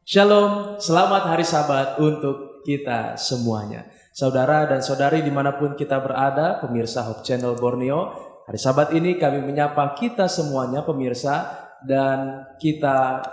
Shalom, selamat hari Sabat untuk kita semuanya. Saudara dan saudari dimanapun kita berada, pemirsa Hope Channel Borneo, hari Sabat ini kami menyapa kita semuanya pemirsa dan kita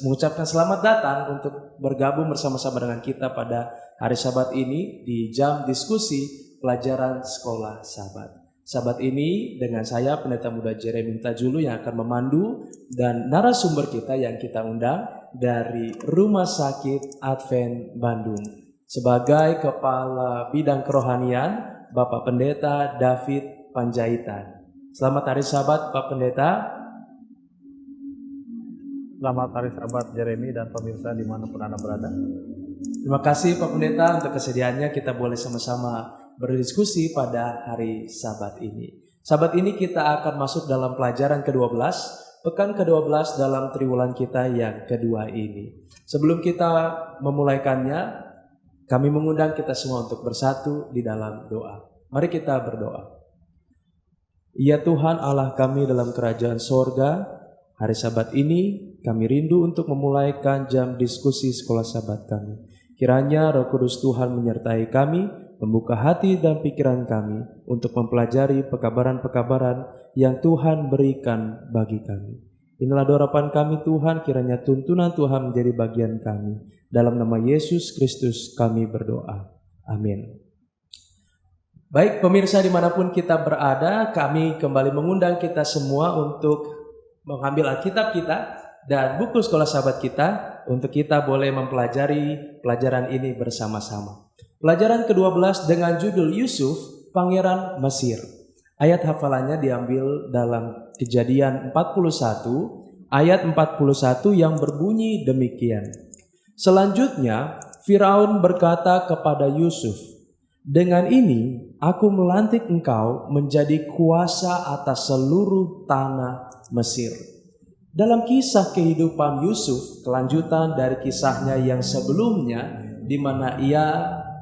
mengucapkan selamat datang untuk bergabung bersama-sama dengan kita pada hari Sabat ini di jam diskusi pelajaran sekolah Sabat. Sabat ini dengan saya Pendeta Muda Jeremy Tajulu yang akan memandu dan narasumber kita yang kita undang dari Rumah Sakit Advent Bandung. Sebagai Kepala Bidang Kerohanian, Bapak Pendeta David Panjaitan. Selamat hari Sabat Pak Pendeta. Selamat hari Sabat Jeremy dan pemirsa dimanapun Anda berada. Terima kasih Pak Pendeta untuk kesediaannya kita boleh sama-sama berdiskusi pada hari Sabat ini. Sabat ini kita akan masuk dalam pelajaran ke-12, pekan ke-12 dalam triwulan kita yang kedua ini. Sebelum kita memulaikannya, kami mengundang kita semua untuk bersatu di dalam doa. Mari kita berdoa. Ya Tuhan Allah kami dalam kerajaan sorga, hari Sabat ini kami rindu untuk memulaikan jam diskusi sekolah Sabat kami. Kiranya Roh Kudus Tuhan menyertai kami, membuka hati dan pikiran kami untuk mempelajari pekabaran-pekabaran yang Tuhan berikan bagi kami. Inilah doapan kami Tuhan, kiranya tuntunan Tuhan menjadi bagian kami. Dalam nama Yesus Kristus kami berdoa. Amin. Baik pemirsa dimanapun kita berada, kami kembali mengundang kita semua untuk mengambil Alkitab kita dan buku sekolah Sabat kita untuk kita boleh mempelajari pelajaran ini bersama-sama. Pelajaran ke-12 dengan judul Yusuf, Pangeran Mesir. Ayat hafalannya diambil dalam Kejadian 41, ayat 41 yang berbunyi demikian. Selanjutnya, Firaun berkata kepada Yusuf, "Dengan ini aku melantik engkau menjadi kuasa atas seluruh tanah Mesir." Dalam kisah kehidupan Yusuf, kelanjutan dari kisahnya yang sebelumnya, di mana ia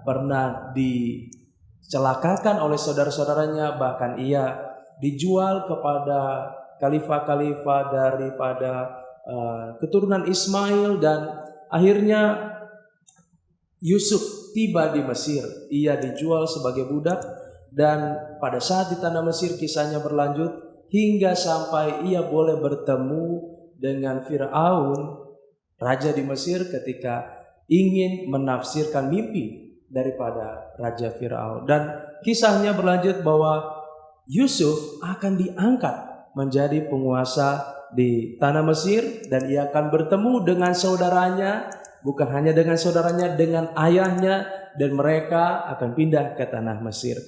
pernah dicelakakan oleh saudara-saudaranya, bahkan ia dijual kepada khalifah-khalifah daripada keturunan Ismail, dan akhirnya Yusuf tiba di Mesir. Ia dijual sebagai budak dan pada saat di tanah Mesir kisahnya berlanjut hingga sampai ia boleh bertemu dengan Firaun, raja di Mesir, ketika ingin menafsirkan mimpi daripada Raja Firaun. Dan kisahnya berlanjut bahwa Yusuf akan diangkat menjadi penguasa di tanah Mesir dan ia akan bertemu dengan saudaranya, bukan hanya dengan saudaranya, dengan ayahnya, dan mereka akan pindah ke tanah Mesir.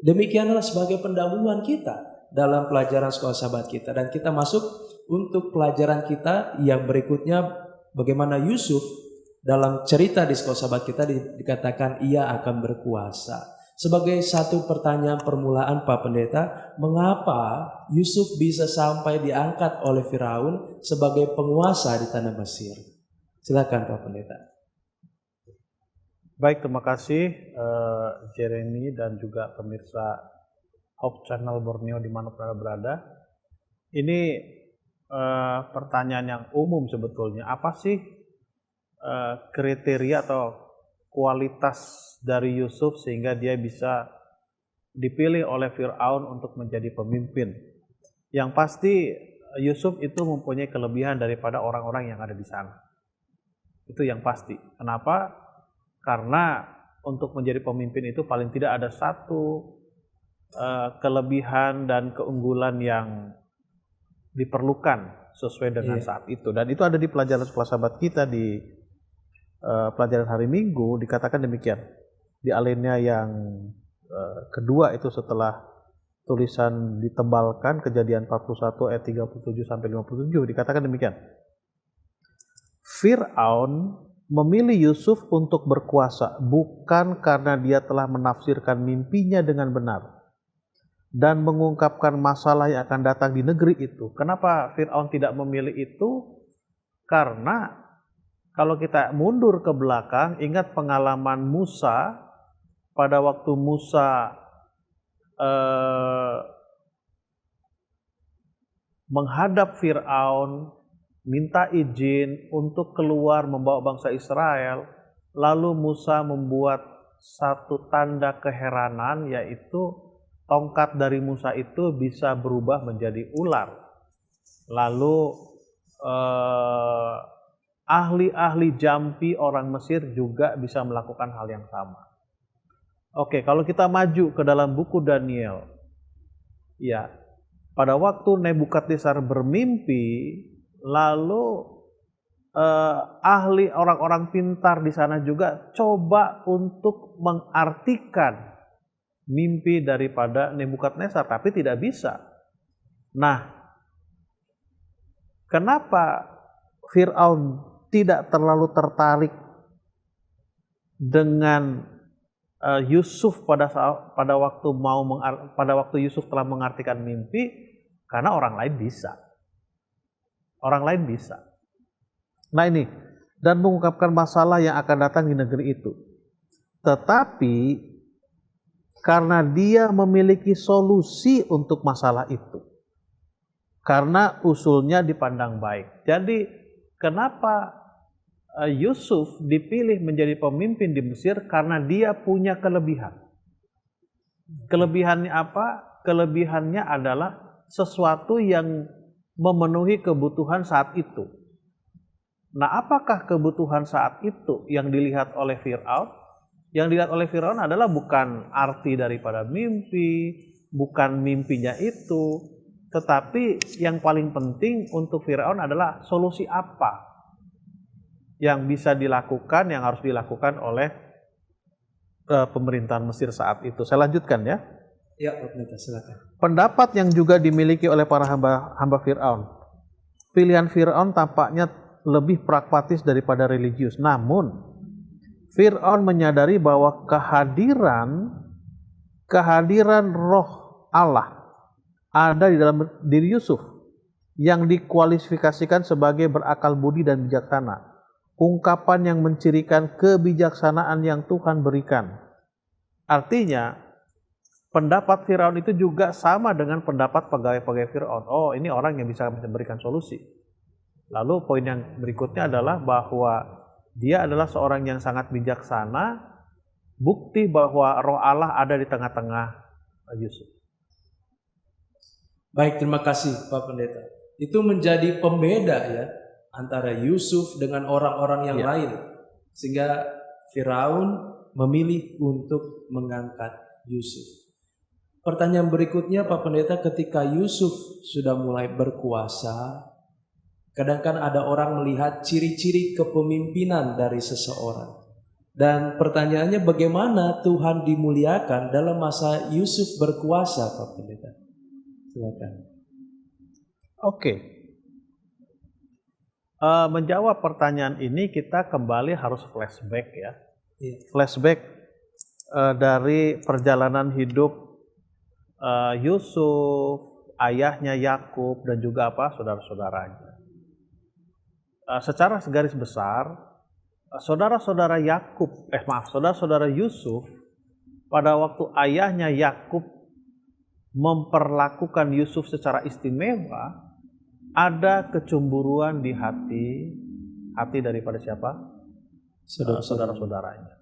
Demikianlah sebagai pendahuluan kita dalam pelajaran sekolah Sabat kita, dan kita masuk untuk pelajaran kita yang berikutnya, bagaimana Yusuf dalam cerita di sekolah Sabat kita dikatakan ia akan berkuasa. Sebagai satu pertanyaan permulaan Pak Pendeta, mengapa Yusuf bisa sampai diangkat oleh Firaun sebagai penguasa di tanah Mesir? Silakan Pak Pendeta. Baik, terima kasih Jeremy dan juga pemirsa Hope Channel Borneo dimanapun Anda berada. Ini pertanyaan yang umum sebetulnya. Apa sih kriteria atau kualitas dari Yusuf sehingga dia bisa dipilih oleh Firaun untuk menjadi pemimpin? Yang pasti Yusuf itu mempunyai kelebihan daripada orang-orang yang ada di sana. Itu yang pasti. Kenapa? Karena untuk menjadi pemimpin itu paling tidak ada satu kelebihan dan keunggulan yang diperlukan sesuai dengan saat itu, dan itu ada di pelajaran sekolah Sabat kita di pelajaran hari Minggu. Dikatakan demikian di alinea yang kedua itu setelah tulisan ditebalkan, Kejadian 41 ayat 37 sampai 57, dikatakan demikian. Firaun memilih Yusuf untuk berkuasa bukan karena dia telah menafsirkan mimpinya dengan benar dan mengungkapkan masalah yang akan datang di negeri itu. Kenapa Firaun tidak memilih itu? Karena kalau kita mundur ke belakang, ingat pengalaman Musa pada waktu Musa menghadap Firaun minta izin untuk keluar membawa bangsa Israel. Lalu Musa membuat satu tanda keheranan, yaitu tongkat dari Musa itu bisa berubah menjadi ular. Lalu ahli-ahli jampi orang Mesir juga bisa melakukan hal yang sama. Oke, kalau kita maju ke dalam buku Daniel, ya, pada waktu Nebukadnezar bermimpi, lalu ahli orang-orang pintar di sana juga coba untuk mengartikan mimpi daripada Nebukadnezar, tapi tidak bisa. Nah, kenapa Fir'aun tidak terlalu tertarik dengan Yusuf pada waktu Yusuf telah mengartikan mimpi? Karena orang lain bisa. Orang lain bisa. Nah ini, dan mengungkapkan masalah yang akan datang di negeri itu. Tetapi karena dia memiliki solusi untuk masalah itu. Karena usulnya dipandang baik. Jadi kenapa Yusuf dipilih menjadi pemimpin di Mesir? Karena dia punya kelebihan. Kelebihannya apa? Kelebihannya adalah sesuatu yang memenuhi kebutuhan saat itu. Nah, apakah kebutuhan saat itu yang dilihat oleh Fir'aun? Yang dilihat oleh Firaun adalah bukan arti daripada mimpi, bukan mimpinya itu, tetapi yang paling penting untuk Firaun adalah solusi apa yang bisa dilakukan, yang harus dilakukan oleh pemerintahan Mesir saat itu. Saya lanjutkan ya. Ya, Pak Pendeta, silakan. Pendapat yang juga dimiliki oleh para hamba Firaun. Pilihan Firaun tampaknya lebih pragmatis daripada religius. Namun Fir'aun menyadari bahwa kehadiran roh Allah ada di dalam diri Yusuf yang dikualifikasikan sebagai berakal budi dan bijaksana. Ungkapan yang mencirikan kebijaksanaan yang Tuhan berikan. Artinya, pendapat Firaun itu juga sama dengan pendapat pegawai-pegawai Firaun. Oh, ini orang yang bisa memberikan solusi. Lalu poin yang berikutnya adalah bahwa dia adalah seorang yang sangat bijaksana, bukti bahwa roh Allah ada di tengah-tengah Yusuf. Baik, terima kasih Pak Pendeta. Itu menjadi pembeda ya antara Yusuf dengan orang-orang yang lain. Sehingga Firaun memilih untuk mengangkat Yusuf. Pertanyaan berikutnya Pak Pendeta, ketika Yusuf sudah mulai berkuasa, kadang-kadang ada orang melihat ciri-ciri kepemimpinan dari seseorang. Dan pertanyaannya, bagaimana Tuhan dimuliakan dalam masa Yusuf berkuasa, Pak Pendeta? Silakan. Oke. Menjawab pertanyaan ini kita kembali harus flashback ya. Flashback dari perjalanan hidup Yusuf, ayahnya Yakub, dan juga saudara-saudaranya. Secara segaris besar, saudara-saudara Yusuf pada waktu ayahnya Yakub memperlakukan Yusuf secara istimewa, ada kecemburuan di hati daripada siapa? Saudara-saudaranya.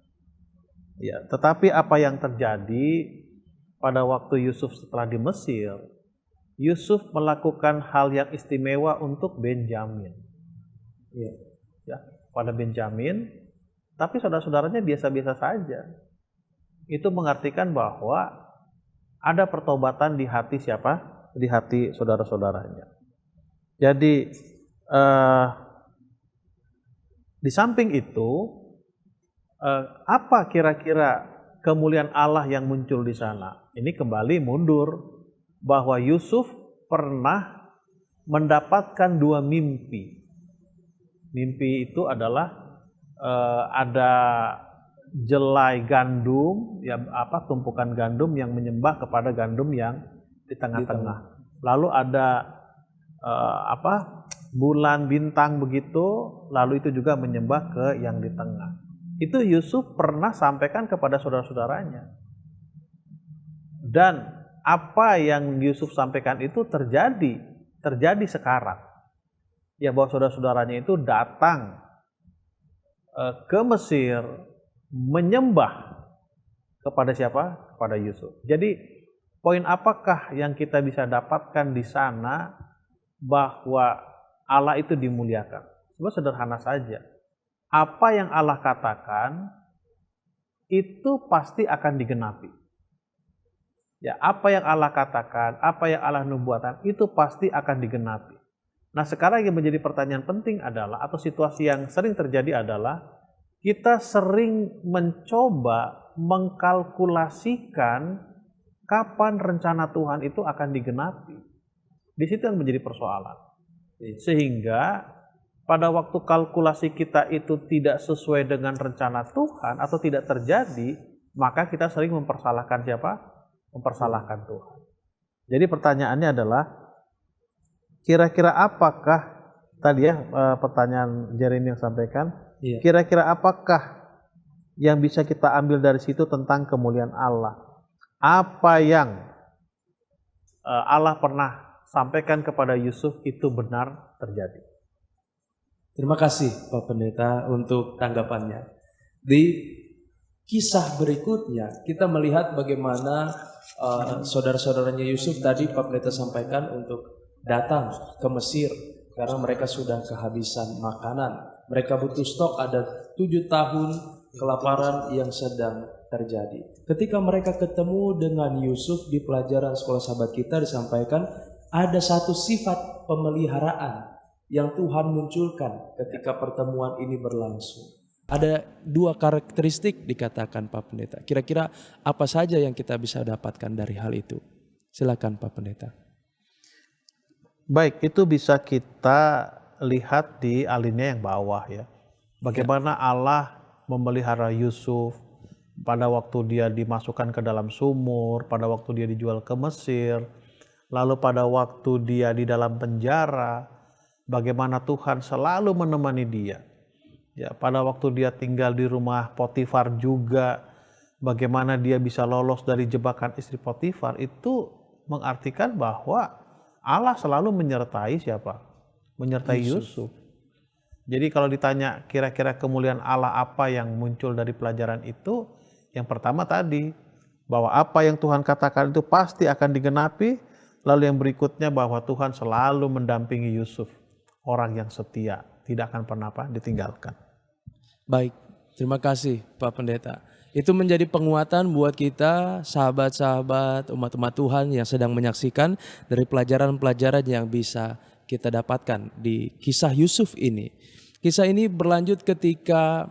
Ya, tetapi apa yang terjadi pada waktu Yusuf setelah di Mesir? Yusuf melakukan hal yang istimewa untuk Benjamin. Ya, pada Benjamin, tapi saudara-saudaranya biasa-biasa saja. Itu mengartikan bahwa ada pertobatan di hati siapa? Di hati saudara-saudaranya. Jadi di samping itu, apa kira-kira kemuliaan Allah yang muncul di sana? Ini kembali mundur bahwa Yusuf pernah mendapatkan dua mimpi. Mimpi itu adalah ada jelai gandum, tumpukan gandum yang menyembah kepada gandum yang di tengah-tengah. Lalu ada bulan bintang begitu, lalu itu juga menyembah ke yang di tengah. Itu Yusuf pernah sampaikan kepada saudara-saudaranya. Dan apa yang Yusuf sampaikan itu terjadi sekarang. ya bahwa saudara-saudaranya itu datang ke Mesir menyembah kepada siapa? Kepada Yusuf. Jadi poin apakah yang kita bisa dapatkan di sana bahwa Allah itu dimuliakan? Sebenarnya sederhana saja. Apa yang Allah katakan itu pasti akan digenapi. Ya, apa yang Allah katakan, apa yang Allah nubuatkan itu pasti akan digenapi. Nah, sekarang yang menjadi pertanyaan penting adalah, atau situasi yang sering terjadi adalah, kita sering mencoba mengkalkulasikan kapan rencana Tuhan itu akan digenapi. Di situ yang menjadi persoalan. Sehingga pada waktu kalkulasi kita itu tidak sesuai dengan rencana Tuhan atau tidak terjadi, maka kita sering mempersalahkan siapa? Mempersalahkan Tuhan. Jadi pertanyaannya adalah, kira-kira apakah tadi ya pertanyaan Jeremy yang sampaikan, kira-kira apakah yang bisa kita ambil dari situ tentang kemuliaan Allah? Apa yang Allah pernah sampaikan kepada Yusuf itu benar terjadi? Terima kasih Pak Pendeta untuk tanggapannya. Di kisah berikutnya kita melihat bagaimana saudara-saudaranya Yusuf tadi Pak Pendeta sampaikan untuk datang ke Mesir karena mereka sudah kehabisan makanan. Mereka butuh stok, ada 7 tahun kelaparan yang sedang terjadi. Ketika mereka ketemu dengan Yusuf di pelajaran sekolah sahabat kita disampaikan ada satu sifat pemeliharaan yang Tuhan munculkan ketika pertemuan ini berlangsung. Ada 2 karakteristik dikatakan Pak Pendeta. Kira-kira apa saja yang kita bisa dapatkan dari hal itu? Silakan Pak Pendeta. Baik, itu bisa kita lihat di alinea yang bawah ya. Bagaimana Allah memelihara Yusuf pada waktu dia dimasukkan ke dalam sumur, pada waktu dia dijual ke Mesir, lalu pada waktu dia di dalam penjara, bagaimana Tuhan selalu menemani dia. Ya, pada waktu dia tinggal di rumah Potifar juga, bagaimana dia bisa lolos dari jebakan istri Potifar, itu mengartikan bahwa Allah selalu menyertai siapa? Menyertai Yusuf. Jadi kalau ditanya kira-kira kemuliaan Allah apa yang muncul dari pelajaran itu, yang pertama tadi, bahwa apa yang Tuhan katakan itu pasti akan digenapi, lalu yang berikutnya bahwa Tuhan selalu mendampingi Yusuf, orang yang setia, tidak akan pernah ditinggalkan. Baik, terima kasih Pak Pendeta. Itu menjadi penguatan buat kita, sahabat-sahabat, umat-umat Tuhan yang sedang menyaksikan dari pelajaran-pelajaran yang bisa kita dapatkan di kisah Yusuf ini. Kisah ini berlanjut ketika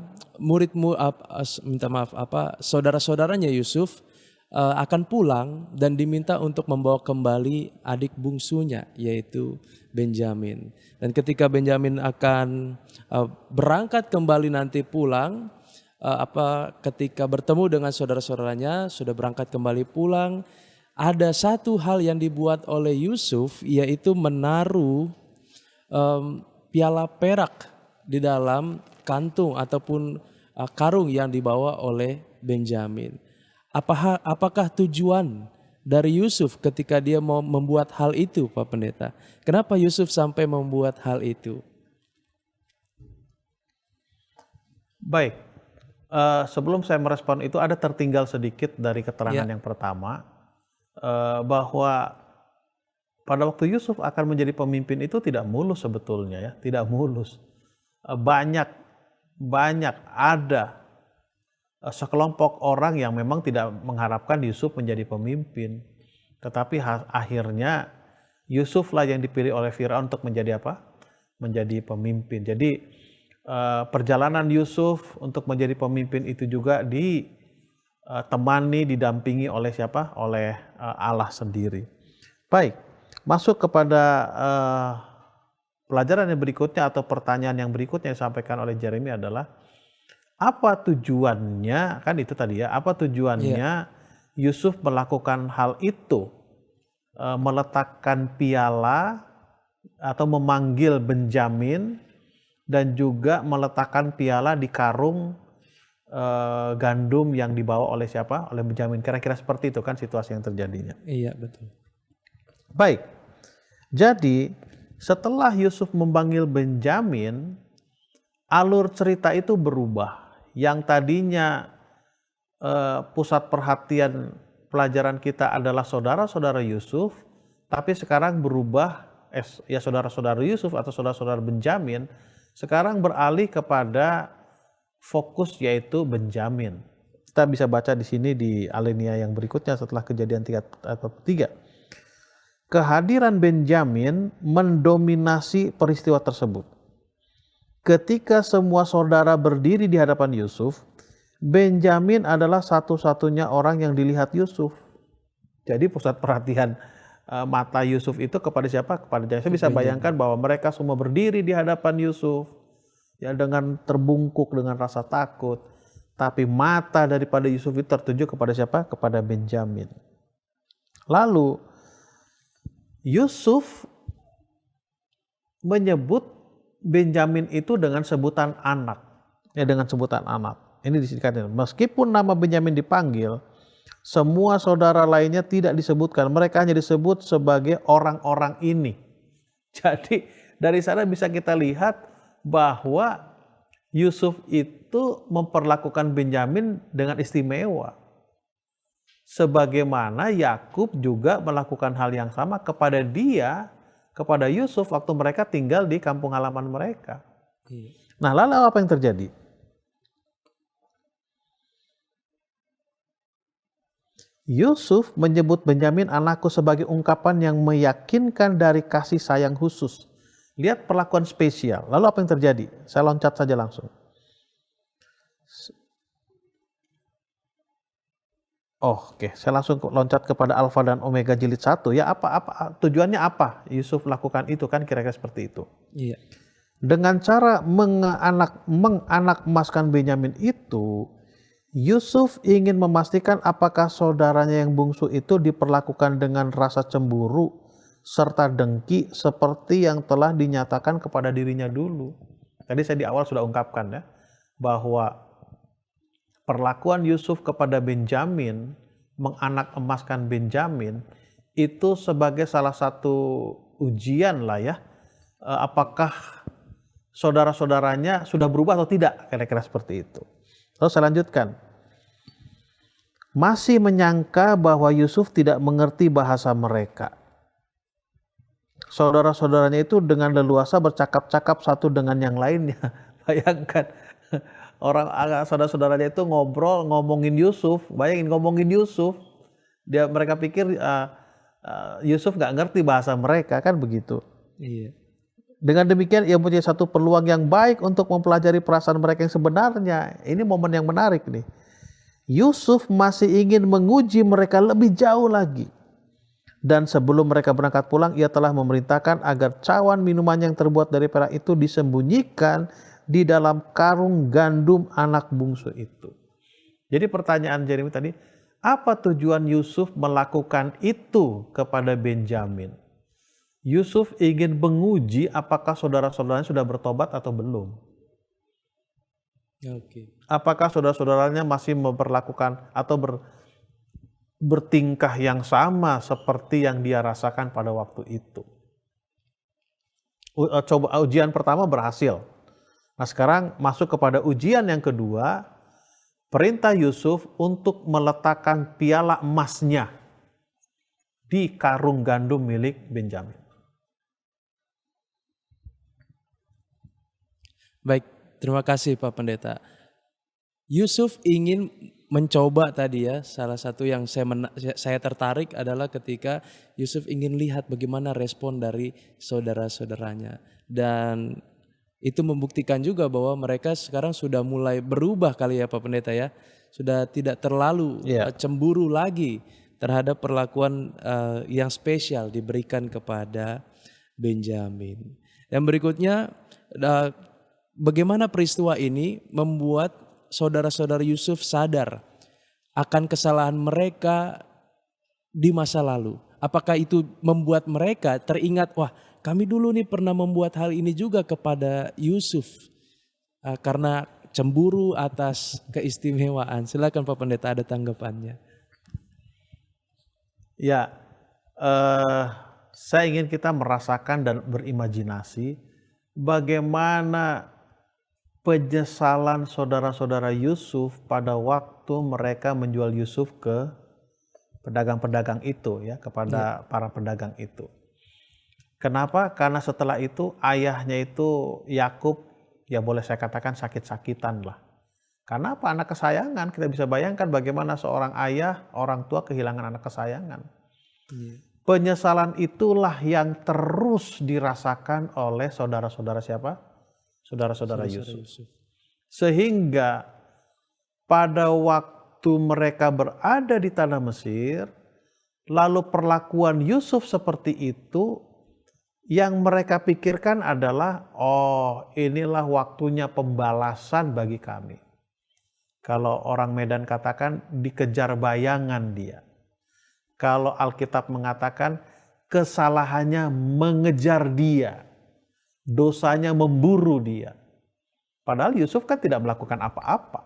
saudara-saudaranya Yusuf akan pulang dan diminta untuk membawa kembali adik bungsunya yaitu Benjamin. Dan ketika Benjamin akan berangkat kembali nanti pulang, ketika bertemu dengan saudara-saudaranya sudah berangkat kembali pulang, ada satu hal yang dibuat oleh Yusuf yaitu menaruh piala perak di dalam kantung ataupun karung yang dibawa oleh Benjamin. Apakah tujuan dari Yusuf ketika dia mau membuat hal itu, Pak Pendeta? Kenapa Yusuf sampai membuat hal itu? Baik, sebelum saya merespon itu ada tertinggal sedikit dari keterangan yang pertama, bahwa pada waktu Yusuf akan menjadi pemimpin itu tidak mulus sebetulnya ya, tidak mulus. Banyak ada sekelompok orang yang memang tidak mengharapkan Yusuf menjadi pemimpin. Tetapi akhirnya Yusuflah yang dipilih oleh Firaun untuk menjadi apa? Menjadi pemimpin. Jadi perjalanan Yusuf untuk menjadi pemimpin itu juga ditemani, didampingi oleh siapa? Oleh Allah sendiri. Baik, masuk kepada pelajaran yang berikutnya atau pertanyaan yang berikutnya yang disampaikan oleh Jeremy adalah, apa tujuannya, kan itu tadi ya, apa tujuannya Yusuf melakukan hal itu, meletakkan piala atau memanggil Benjamin dan juga meletakkan piala di karung gandum yang dibawa oleh siapa? Oleh Benjamin. Kira-kira seperti itu kan situasi yang terjadinya. Iya, betul. Baik, jadi Setelah Yusuf memanggil Benyamin, alur cerita itu berubah. Yang tadinya pusat perhatian pelajaran kita adalah saudara-saudara Yusuf, tapi sekarang berubah, ya saudara-saudara Yusuf atau saudara-saudara Benyamin, sekarang beralih kepada fokus yaitu Benyamin. Kita bisa baca di sini di alinea yang berikutnya setelah Kejadian 3. Kehadiran Benyamin mendominasi peristiwa tersebut. Ketika semua saudara berdiri di hadapan Yusuf, Benyamin adalah satu-satunya orang yang dilihat Yusuf. Jadi pusat perhatian mata Yusuf itu kepada siapa? Kepada Benyamin. Saya bisa bayangkan bahwa mereka semua berdiri di hadapan Yusuf ya dengan terbungkuk dengan rasa takut. Tapi mata daripada Yusuf itu tertuju kepada siapa? Kepada Benyamin. Lalu Yusuf menyebut Benyamin itu dengan sebutan anak. Ya, dengan sebutan anak. Ini disebutkan. Meskipun nama Benyamin dipanggil, semua saudara lainnya tidak disebutkan. Mereka hanya disebut sebagai orang-orang ini. Jadi dari sana bisa kita lihat bahwa Yusuf itu memperlakukan Benyamin dengan istimewa. Sebagaimana Yakub juga melakukan hal yang sama kepada Yusuf waktu mereka tinggal di kampung halaman mereka. Nah, lalu apa yang terjadi? Yusuf menyebut Benyamin anakku sebagai ungkapan yang meyakinkan dari kasih sayang khusus. Lihat perlakuan spesial. Lalu apa yang terjadi? Saya loncat saja langsung. Oke, saya langsung loncat kepada Alfa dan Omega jilid 1. Ya, apa tujuannya apa? Yusuf lakukan itu kan kira-kira seperti itu. Iya. Dengan cara menganak emaskan Benyamin itu, Yusuf ingin memastikan apakah saudaranya yang bungsu itu diperlakukan dengan rasa cemburu serta dengki seperti yang telah dinyatakan kepada dirinya dulu. Tadi saya di awal sudah ungkapkan ya, bahwa perlakuan Yusuf kepada Benyamin, menganak emaskan Benyamin, itu sebagai salah satu ujian lah ya, apakah saudara-saudaranya sudah berubah atau tidak, kira-kira seperti itu. Lalu saya lanjutkan. Masih menyangka bahwa Yusuf tidak mengerti bahasa mereka. Saudara-saudaranya itu dengan leluasa bercakap-cakap satu dengan yang lainnya. Bayangkan, saudara-saudaranya itu ngomongin Yusuf. Bayangin ngomongin Yusuf. Mereka pikir Yusuf nggak ngerti bahasa mereka, kan begitu. Iya. Dengan demikian ia punya satu peluang yang baik untuk mempelajari perasaan mereka yang sebenarnya. Ini momen yang menarik nih. Yusuf masih ingin menguji mereka lebih jauh lagi. Dan sebelum mereka berangkat pulang, ia telah memerintahkan agar cawan minuman yang terbuat dari perak itu disembunyikan di dalam karung gandum anak bungsu itu. Jadi pertanyaan Jeremy tadi, apa tujuan Yusuf melakukan itu kepada Benyamin? Yusuf ingin menguji apakah saudara-saudaranya sudah bertobat atau belum. Oke. Apakah saudara-saudaranya masih memperlakukan atau bertingkah yang sama seperti yang dia rasakan pada waktu itu. Coba ujian pertama berhasil. Nah, sekarang masuk kepada ujian yang kedua, perintah Yusuf untuk meletakkan piala emasnya di karung gandum milik Benyamin. Baik, terima kasih Pak Pendeta. Yusuf ingin mencoba tadi ya, salah satu yang saya tertarik adalah ketika Yusuf ingin lihat bagaimana respon dari saudara-saudaranya. Dan itu membuktikan juga bahwa mereka sekarang sudah mulai berubah kali ya Pak Pendeta ya. Sudah tidak terlalu cemburu lagi terhadap perlakuan yang spesial diberikan kepada Benyamin. Dan berikutnya, bagaimana peristiwa ini membuat saudara-saudara Yusuf sadar akan kesalahan mereka di masa lalu. Apakah itu membuat mereka teringat, wah kami dulu nih pernah membuat hal ini juga kepada Yusuf. Karena cemburu atas keistimewaan. Silakan Pak Pendeta, ada tanggapannya. Ya, saya ingin kita merasakan dan berimajinasi bagaimana penyesalan saudara-saudara Yusuf pada waktu mereka menjual Yusuf ke pedagang-pedagang itu ya, kepada para pedagang itu. Kenapa? Karena setelah itu ayahnya itu Yakub, ya boleh saya katakan sakit-sakitan lah. Karena apa? Anak kesayangan. Kita bisa bayangkan bagaimana seorang ayah, orang tua kehilangan anak kesayangan. Penyesalan itulah yang terus dirasakan oleh saudara-saudara siapa? Saudara-saudara Yusuf. Sehingga pada waktu mereka berada di tanah Mesir, lalu perlakuan Yusuf seperti itu, yang mereka pikirkan adalah, oh inilah waktunya pembalasan bagi kami. Kalau orang Medan katakan dikejar bayangan dia. Kalau Alkitab mengatakan kesalahannya mengejar dia. Dosanya memburu dia. Padahal Yusuf kan tidak melakukan apa-apa.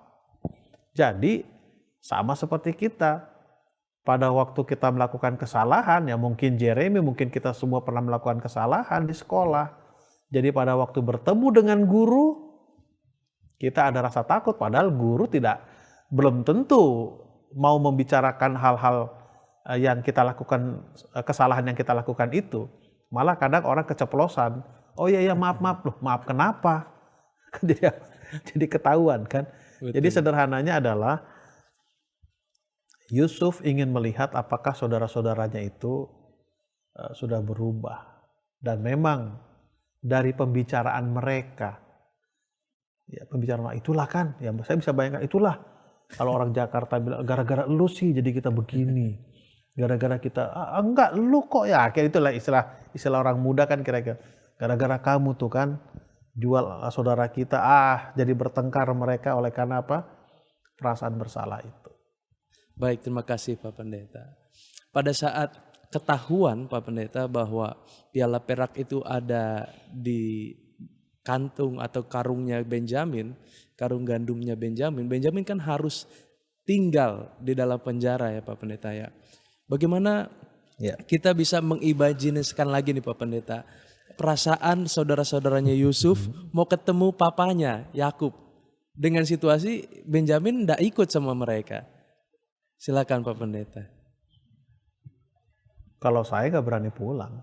Jadi sama seperti kita. Pada waktu kita melakukan kesalahan, ya mungkin Jeremy, mungkin kita semua pernah melakukan kesalahan di sekolah. Jadi pada waktu bertemu dengan guru, kita ada rasa takut. Padahal guru belum tentu mau membicarakan hal-hal yang kita lakukan, kesalahan yang kita lakukan itu. Malah kadang orang keceplosan. Oh iya maaf loh, maaf kenapa? Jadi ketahuan kan. Betul. Jadi sederhananya adalah Yusuf ingin melihat apakah saudara-saudaranya itu sudah berubah. Dan memang dari pembicaraan mereka, ya pembicaraan itulah kan, ya saya bisa bayangkan itulah. Kalau orang Jakarta bilang gara-gara lu sih jadi kita begini. Gara-gara kita, enggak lu kok ya, kayak itulah istilah orang muda kan kira-kira. Gara-gara kamu tuh kan jual saudara kita, jadi bertengkar mereka oleh karena apa? Perasaan bersalah itu. Baik, terima kasih Pak Pendeta. Pada saat ketahuan Pak Pendeta bahwa piala perak itu ada di kantung atau karungnya Benjamin, karung gandumnya Benjamin, Benjamin kan harus tinggal di dalam penjara ya Pak Pendeta ya. Bagaimana kita bisa mengimajinasikan lagi nih Pak Pendeta, perasaan saudara-saudaranya Yusuf mau ketemu papanya Yakub dengan situasi Benjamin tidak ikut sama mereka. Silakan Pak Pendeta. Kalau saya nggak berani pulang.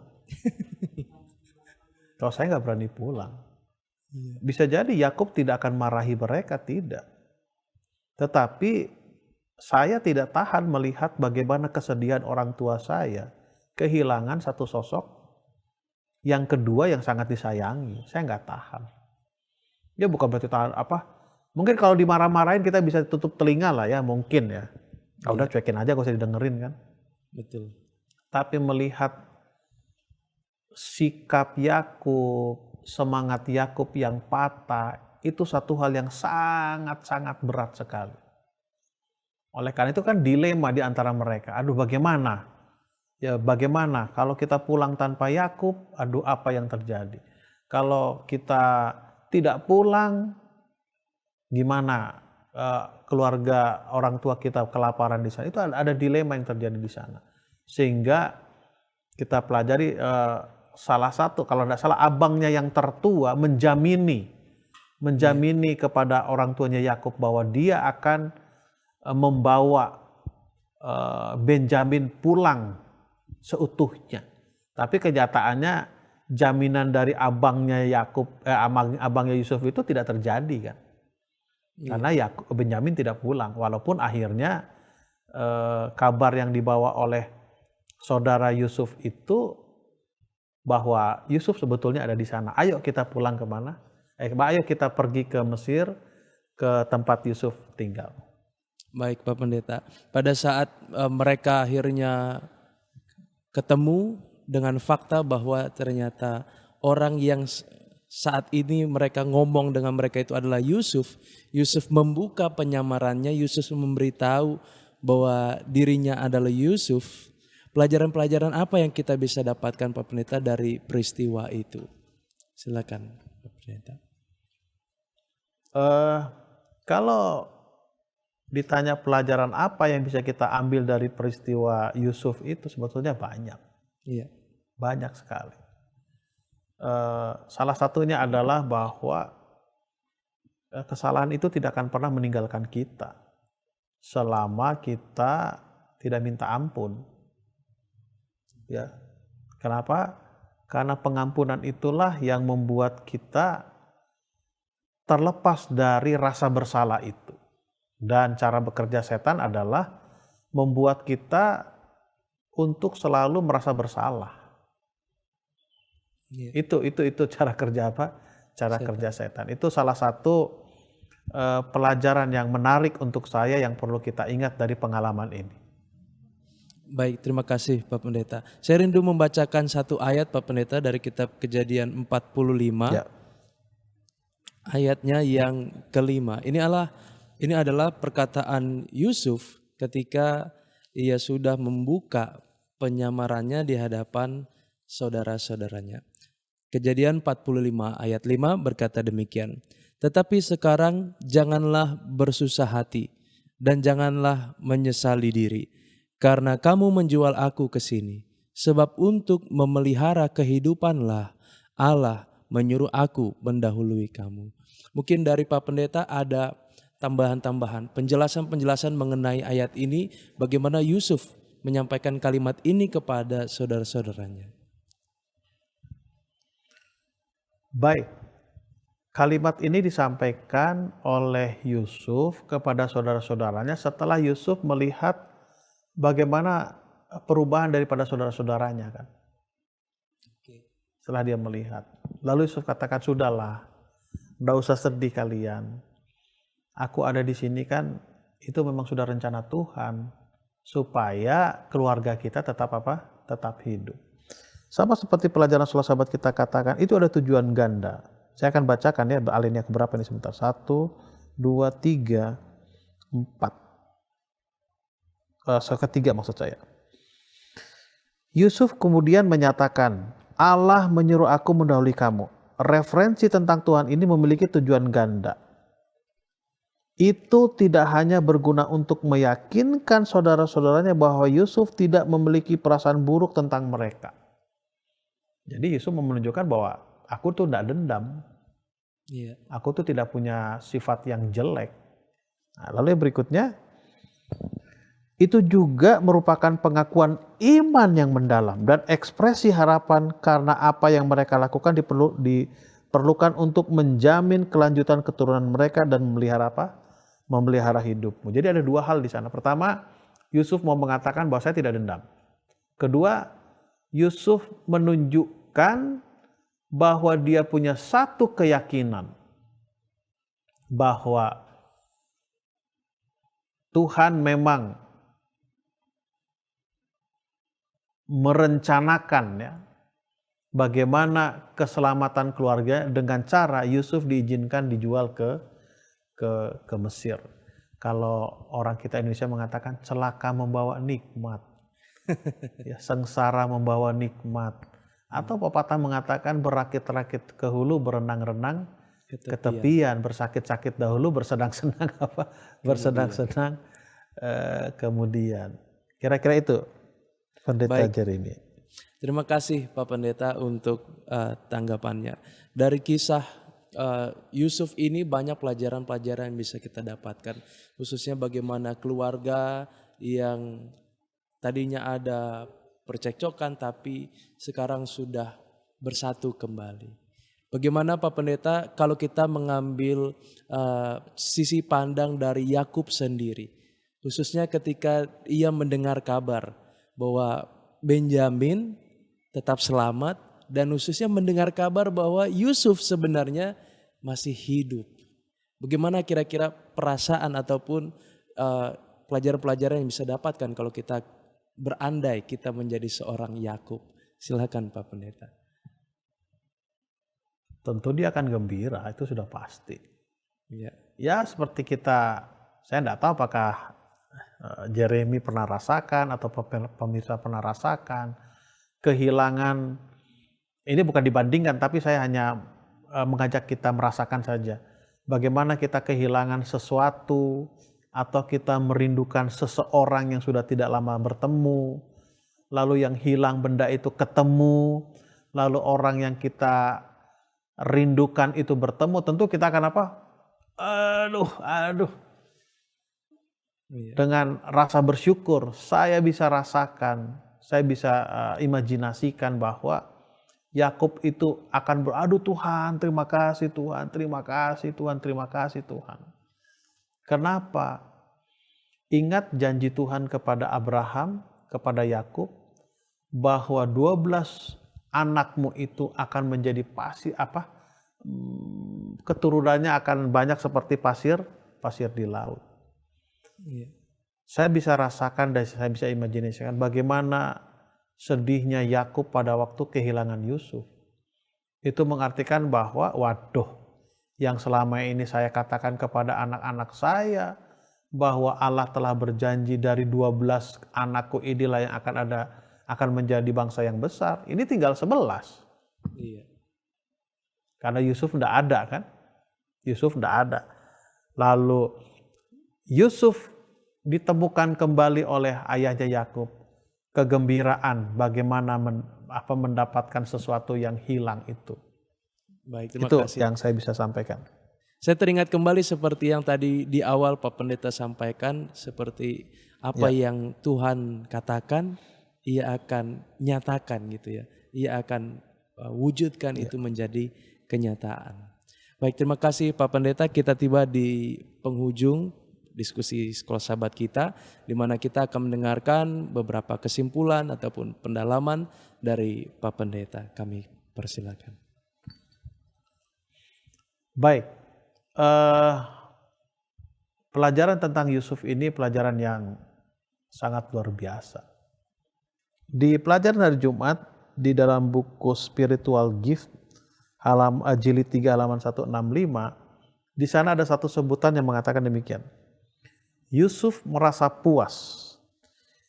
Kalau saya nggak berani pulang. Bisa jadi Yakub tidak akan marahi mereka, tidak. Tetapi saya tidak tahan melihat bagaimana kesedihan orang tua saya kehilangan satu sosok yang kedua yang sangat disayangi. Saya nggak tahan. Ya bukan berarti tahan apa. Mungkin kalau dimarah-marahin kita bisa tutup telinga lah ya, mungkin ya. Udah cuekin aja, gak usah didengerin kan. Betul. Tapi melihat sikap Yakub, semangat Yakub yang patah, itu satu hal yang sangat-sangat berat sekali. Oleh karena itu kan dilema di antara mereka. Aduh bagaimana? Ya bagaimana kalau kita pulang tanpa Yakub? Aduh apa yang terjadi? Kalau kita tidak pulang, gimana keluarga orang tua kita kelaparan di sana? Itu ada dilema yang terjadi di sana. Sehingga kita pelajari salah satu, kalau tidak salah abangnya yang tertua menjamini kepada orang tuanya Yakub bahwa dia akan membawa Benjamin pulang seutuhnya. Tapi kenyataannya jaminan dari abangnya abangnya Yusuf itu tidak terjadi kan. Karena Benjamin tidak pulang, walaupun akhirnya kabar yang dibawa oleh saudara Yusuf itu bahwa Yusuf sebetulnya ada di sana. Ayo kita pulang kemana? Ayo kita pergi ke Mesir, ke tempat Yusuf tinggal. Baik Pak Pendeta, pada saat mereka akhirnya ketemu dengan fakta bahwa ternyata orang yang saat ini mereka ngomong dengan mereka itu adalah Yusuf. Yusuf membuka penyamarannya, Yusuf memberitahu bahwa dirinya adalah Yusuf. Pelajaran-pelajaran apa yang kita bisa dapatkan Pak Pendeta dari peristiwa itu? Silakan Pak Pendeta. Kalau ditanya pelajaran apa yang bisa kita ambil dari peristiwa Yusuf itu sebetulnya banyak. Iya. banyak sekali. Salah satunya adalah bahwa kesalahan itu tidak akan pernah meninggalkan kita selama kita tidak minta ampun. Ya, kenapa? Karena pengampunan itulah yang membuat kita terlepas dari rasa bersalah itu. Dan cara bekerja setan adalah membuat kita untuk selalu merasa bersalah. Itu cara kerja apa? Cara Setan. kerja setan. Itu salah satu pelajaran yang menarik untuk saya yang perlu kita ingat dari pengalaman ini. Baik, terima kasih Pak Pendeta. Saya rindu membacakan satu ayat Pak Pendeta dari kitab Kejadian 45. Ya. Ayatnya yang kelima. Ini adalah perkataan Yusuf ketika ia sudah membuka penyamarannya di hadapan saudara-saudaranya. Kejadian 45 ayat 5 berkata demikian. Tetapi sekarang janganlah bersusah hati dan janganlah menyesali diri, karena kamu menjual aku ke sini. Sebab untuk memelihara kehidupanlah Allah menyuruh aku mendahului kamu. Mungkin dari Pak Pendeta ada tambahan-tambahan, penjelasan-penjelasan mengenai ayat ini, bagaimana Yusuf menyampaikan kalimat ini kepada saudara-saudaranya. Baik, kalimat ini disampaikan oleh Yusuf kepada saudara-saudaranya setelah Yusuf melihat bagaimana perubahan daripada saudara-saudaranya kan. Setelah dia melihat, lalu Yusuf katakan, sudahlah, tidak usah sedih kalian. Aku ada di sini kan, itu memang sudah rencana Tuhan supaya keluarga kita tetap apa? Tetap hidup. Sama seperti pelajaran sholat sahabat kita katakan, itu ada tujuan ganda. Saya akan bacakan ya, alinea keberapa ini sebentar. 1, 2, 3, 4. Ketiga maksud saya. Yusuf kemudian menyatakan, Allah menyuruh aku mendahului kamu. Referensi tentang Tuhan ini memiliki tujuan ganda. Itu tidak hanya berguna untuk meyakinkan saudara-saudaranya bahwa Yusuf tidak memiliki perasaan buruk tentang mereka. Jadi Yusuf menunjukkan bahwa aku tuh tidak dendam. Aku tuh tidak punya sifat yang jelek. Nah, lalu yang berikutnya, itu juga merupakan pengakuan iman yang mendalam dan ekspresi harapan karena apa yang mereka lakukan diperlukan untuk menjamin kelanjutan keturunan mereka dan memelihara apa? Memelihara hidupmu. Jadi ada dua hal di sana. Pertama, Yusuf mau mengatakan bahwa saya tidak dendam. Kedua, Yusuf menunjukkan bahwa dia punya satu keyakinan bahwa Tuhan memang merencanakan ya bagaimana keselamatan keluarga dengan cara Yusuf diizinkan dijual ke Mesir. Kalau orang kita Indonesia mengatakan celaka membawa nikmat. Ya, sengsara membawa nikmat. Atau pepatah mengatakan berakit-rakit ke hulu, berenang-renang ke tepian, bersakit-sakit dahulu, bersenang-senang apa? Bersenang-senang kemudian. Kira-kira itu Pendeta Jeremy. Terima kasih Pak Pendeta untuk tanggapannya. Dari kisah Yusuf ini banyak pelajaran-pelajaran yang bisa kita dapatkan. Khususnya bagaimana keluarga yang tadinya ada percekcokan tapi sekarang sudah bersatu kembali. Bagaimana Pak Pendeta kalau kita mengambil sisi pandang dari Yakub sendiri. Khususnya ketika ia mendengar kabar bahwa Benjamin tetap selamat dan khususnya mendengar kabar bahwa Yusuf sebenarnya masih hidup. Bagaimana kira-kira perasaan ataupun pelajaran-pelajaran yang bisa dapatkan kalau kita berandai kita menjadi seorang Yakub? Silakan Pak Pendeta. Tentu dia akan gembira, itu sudah pasti. Ya, Ya seperti kita, saya tidak tahu apakah Jeremy pernah rasakan atau pemirsa pernah rasakan kehilangan. Ini bukan dibandingkan, tapi saya hanya mengajak kita merasakan saja. Bagaimana kita kehilangan sesuatu atau kita merindukan seseorang yang sudah tidak lama bertemu. lalu yang hilang benda itu ketemu, lalu orang yang kita rindukan itu bertemu, tentu kita akan apa? Aduh. Iya. Dengan rasa bersyukur, saya bisa rasakan, saya bisa imajinasikan bahwa Yakub itu akan beradu, Tuhan, terima kasih Tuhan, terima kasih Tuhan, terima kasih Tuhan. Kenapa? Ingat janji Tuhan kepada Abraham, kepada Yakub, bahwa 12 anakmu itu akan menjadi keturunannya akan banyak seperti pasir di laut. Iya. Saya bisa rasakan dan saya bisa imajinasikan bagaimana sedihnya Yakub pada waktu kehilangan Yusuf. Itu mengartikan bahwa waduh, yang selama ini saya katakan kepada anak-anak saya bahwa Allah telah berjanji dari 12 anakku inilah yang akan menjadi bangsa yang besar. Ini tinggal 11. Iya. Karena Yusuf tidak ada kan? Yusuf tidak ada. Lalu Yusuf ditemukan kembali oleh ayahnya Yakub. Kegembiraan bagaimana mendapatkan sesuatu yang hilang itu. Baik, terima Itu kasih. yang saya bisa sampaikan. Saya teringat kembali seperti yang tadi di awal Pak Pendeta sampaikan, seperti apa yang Tuhan katakan, Ia akan nyatakan gitu ya. Ia akan wujudkan itu menjadi kenyataan. Baik, terima kasih Pak Pendeta. Kita tiba di penghujung diskusi Sekolah Sahabat kita, di mana kita akan mendengarkan beberapa kesimpulan ataupun pendalaman dari Pak Pendeta. Kami persilakan. Baik, pelajaran tentang Yusuf ini pelajaran yang sangat luar biasa. Di pelajaran hari Jumat, di dalam buku Spiritual Gift, jilid 3 halaman 165, di sana ada satu sebutan yang mengatakan demikian. Yusuf merasa puas.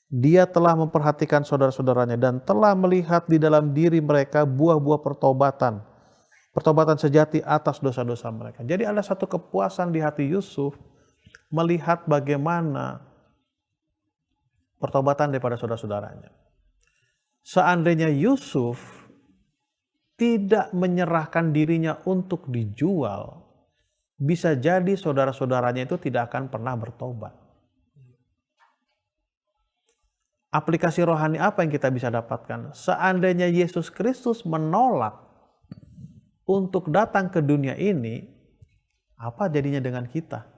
Dia telah memperhatikan saudara-saudaranya dan telah melihat di dalam diri mereka buah-buah pertobatan. Pertobatan sejati atas dosa-dosa mereka. Jadi ada satu kepuasan di hati Yusuf melihat bagaimana pertobatan daripada saudara-saudaranya. Seandainya Yusuf tidak menyerahkan dirinya untuk dijual, bisa jadi saudara-saudaranya itu tidak akan pernah bertobat. Aplikasi rohani apa yang kita bisa dapatkan? Seandainya Yesus Kristus menolak untuk datang ke dunia ini, apa jadinya dengan kita?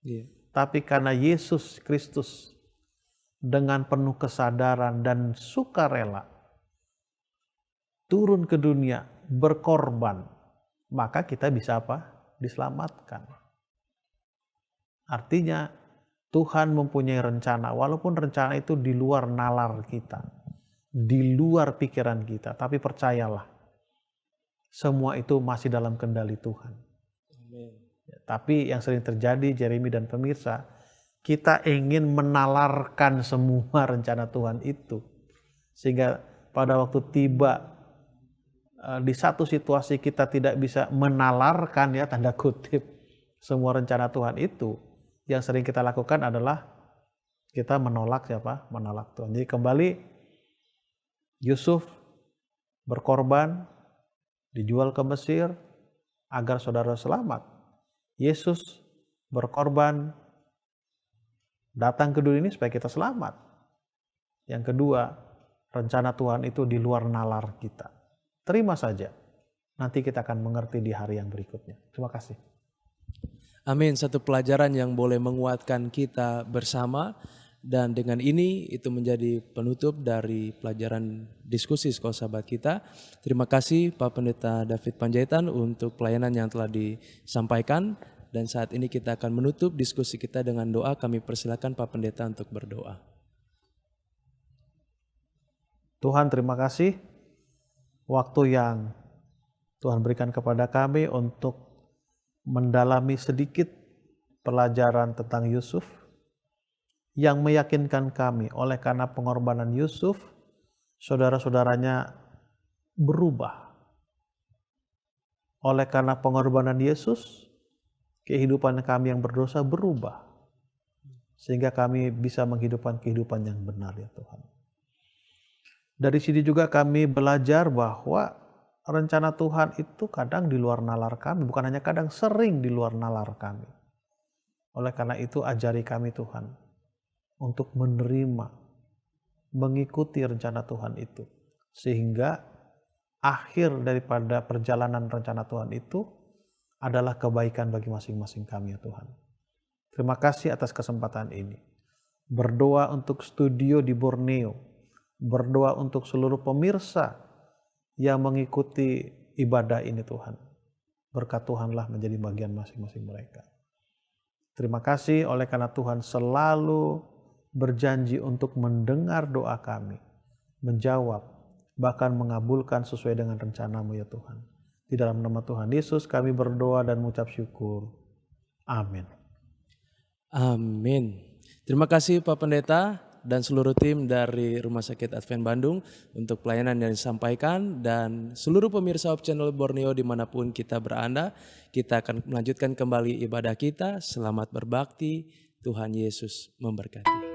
Iya. Tapi karena Yesus Kristus dengan penuh kesadaran dan sukarela turun ke dunia, berkorban, maka kita bisa apa? Diselamatkan. Artinya Tuhan mempunyai rencana, walaupun rencana itu di luar nalar kita, di luar pikiran kita, tapi percayalah, semua itu masih dalam kendali Tuhan. Amin. Tapi yang sering terjadi, Jeremy dan pemirsa, kita ingin menalarkan semua rencana Tuhan itu. Sehingga pada waktu tiba di satu situasi kita tidak bisa menalarkan, ya tanda kutip, semua rencana Tuhan itu, yang sering kita lakukan adalah kita menolak siapa? Menolak Tuhan. Jadi kembali Yusuf berkorban, dijual ke Mesir agar saudara selamat. Yesus berkorban datang ke dunia ini supaya kita selamat. Yang kedua, rencana Tuhan itu di luar nalar kita. Terima saja. Nanti kita akan mengerti di hari yang berikutnya. Terima kasih. Amin, satu pelajaran yang boleh menguatkan kita bersama, dan dengan ini itu menjadi penutup dari pelajaran diskusi Sekolah Sahabat kita. Terima kasih Pak Pendeta David Panjaitan untuk pelayanan yang telah disampaikan, dan saat ini kita akan menutup diskusi kita dengan doa. Kami persilakan Pak Pendeta untuk berdoa. Tuhan, terima kasih waktu yang Tuhan berikan kepada kami untuk mendalami sedikit pelajaran tentang Yusuf yang meyakinkan kami oleh karena pengorbanan Yusuf, saudara-saudaranya berubah. Oleh karena pengorbanan Yesus, kehidupan kami yang berdosa berubah. Sehingga kami bisa menghidupkan kehidupan yang benar, ya Tuhan. Dari sini juga kami belajar bahwa rencana Tuhan itu kadang di luar nalar kami, bukan hanya kadang, sering di luar nalar kami. Oleh karena itu ajari kami Tuhan untuk menerima, mengikuti rencana Tuhan itu. Sehingga akhir daripada perjalanan rencana Tuhan itu adalah kebaikan bagi masing-masing kami ya Tuhan. Terima kasih atas kesempatan ini. Berdoa untuk studio di Borneo. Berdoa untuk seluruh pemirsa yang mengikuti ibadah ini Tuhan. Berkat Tuhanlah menjadi bagian masing-masing mereka. Terima kasih oleh karena Tuhan selalu berjanji untuk mendengar doa kami, menjawab, bahkan mengabulkan sesuai dengan rencana-Mu ya Tuhan. Di dalam nama Tuhan Yesus kami berdoa dan mengucap syukur. Amin. Amin. Terima kasih Pak Pendeta dan seluruh tim dari Rumah Sakit Advent Bandung untuk pelayanan yang disampaikan, dan seluruh pemirsa Hope Channel Borneo dimanapun kita berada. Kita akan melanjutkan kembali ibadah kita. Selamat berbakti. Tuhan Yesus memberkati.